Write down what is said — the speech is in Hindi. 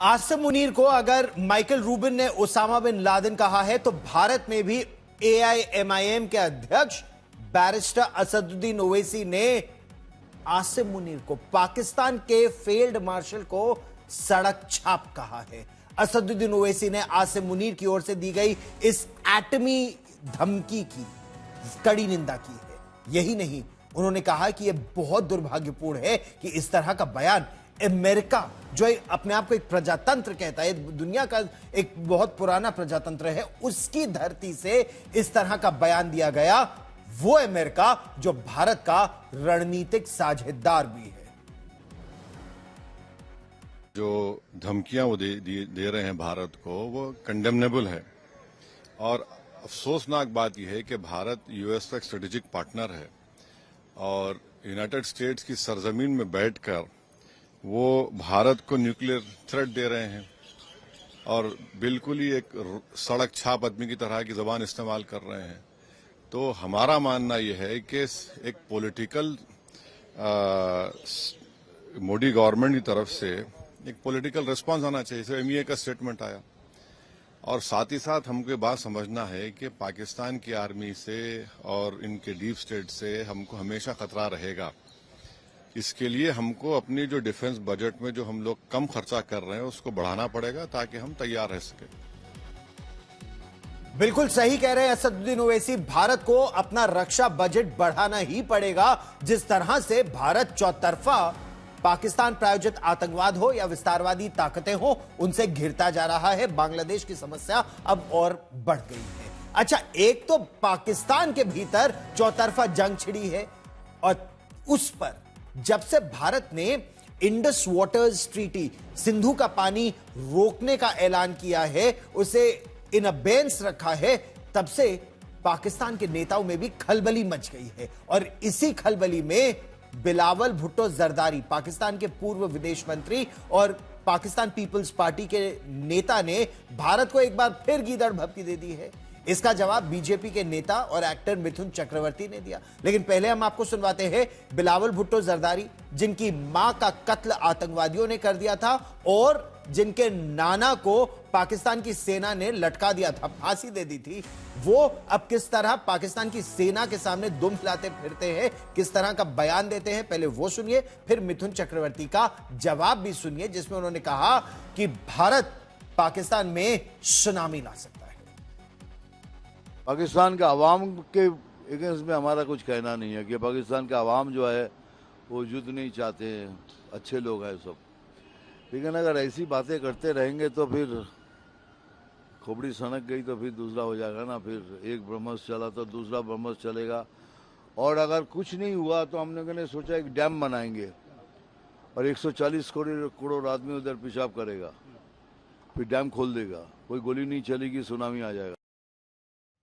आसिम मुनीर को अगर माइकल रूबिन ने ओसामा बिन लादेन कहा है तो भारत में भी एआईएमआईएम के अध्यक्ष बैरिस्टर असदुद्दीन ओवैसी ने आसिम मुनीर को पाकिस्तान के फील्ड मार्शल को सड़क छाप कहा है। असदुद्दीन ओवैसी ने आसिम मुनीर की ओर से दी गई इस एटमी धमकी की कड़ी निंदा की है। यही नहीं, उन्होंने कहा कि यह बहुत दुर्भाग्यपूर्ण है कि इस तरह का बयान अमेरिका, जो अपने आप को एक प्रजातंत्र कहता है, दुनिया का एक बहुत पुराना प्रजातंत्र है, उसकी धरती से इस तरह का बयान दिया गया। वो अमेरिका जो भारत का रणनीतिक साझेदार भी है। जो धमकियां वो दे रहे हैं भारत को, वो कंडेमनेबल है। और अफसोसनाक बात यह है कि भारत यूएस का एक स्ट्रेटेजिक पार्टनर है और यूनाइटेड स्टेट्स की सरजमीन में बैठकर वो भारत को न्यूक्लियर थ्रेट दे रहे हैं और बिल्कुल ही एक सड़क छाप आदमी की तरह की जबान इस्तेमाल कर रहे हैं। तो हमारा मानना यह है कि एक पॉलिटिकल मोदी गवर्नमेंट की तरफ से एक पॉलिटिकल रिस्पांस आना चाहिए। जैसे एमईए का स्टेटमेंट आया, और साथ ही साथ हमको ये बात समझना है कि पाकिस्तान की आर्मी से और इनके डीप स्टेट से हमको हमेशा खतरा रहेगा। इसके लिए हमको अपनी जो डिफेंस बजट में जो हम लोग कम खर्चा कर रहे हैं उसको बढ़ाना पड़ेगा ताकि हम तैयार रह सके। बिल्कुल सही कह रहे हैं असदुद्दीन ओवैसी, भारत को अपना रक्षा बजट बढ़ाना ही पड़ेगा। जिस तरह से भारत चौतरफा पाकिस्तान प्रायोजित आतंकवाद हो या विस्तारवादी ताकतें हो, उनसे घिरता जा रहा है। बांग्लादेश की समस्या अब और बढ़ गई है। अच्छा, एक तो पाकिस्तान के भीतर चौतरफा जंग छिड़ी है और उस पर जब से भारत ने इंडस वाटर्स ट्रीटी, सिंधु का पानी रोकने का ऐलान किया है, उसे इन अबेंस रखा है, तब से पाकिस्तान के नेताओं में भी खलबली मच गई है। और इसी खलबली में बिलावल भुट्टो जरदारी, पाकिस्तान के पूर्व विदेश मंत्री और पाकिस्तान पीपल्स पार्टी के नेता, ने भारत को एक बार फिर गीदड़ भभकी दे दी है। इसका जवाब बीजेपी के नेता और एक्टर मिथुन चक्रवर्ती ने दिया। लेकिन पहले हम आपको सुनवाते हैं बिलावल भुट्टो जरदारी, जिनकी मां का कत्ल आतंकवादियों ने कर दिया था और जिनके नाना को पाकिस्तान की सेना ने लटका दिया था, फांसी दे दी थी। वो अब किस तरह पाकिस्तान की सेना के सामने दुम हिलाते फिरते हैं, किस तरह का बयान देते हैं, पहले वो सुनिए, फिर मिथुन चक्रवर्ती का जवाब भी सुनिए, जिसमें उन्होंने कहा कि भारत पाकिस्तान में सुनामी ला सकता है। पाकिस्तान के अवाम के अगेंस्ट में हमारा कुछ कहना नहीं है कि पाकिस्तान का अवाम जो है वो युद्ध नहीं चाहते हैं, अच्छे लोग हैं सब। लेकिन अगर ऐसी बातें करते रहेंगे तो फिर खोपड़ी सनक गई तो फिर दूसरा हो जाएगा ना। फिर एक ब्रह्मस चला तो दूसरा ब्रह्मस चलेगा। और अगर कुछ नहीं हुआ तो हम लोगों ने सोचा एक डैम बनाएंगे और 140 करोड़ आदमी उधर पेशाब करेगा, फिर डैम खोल देगा, कोई गोली नहीं चलेगी, सुनामी आ जाएगा।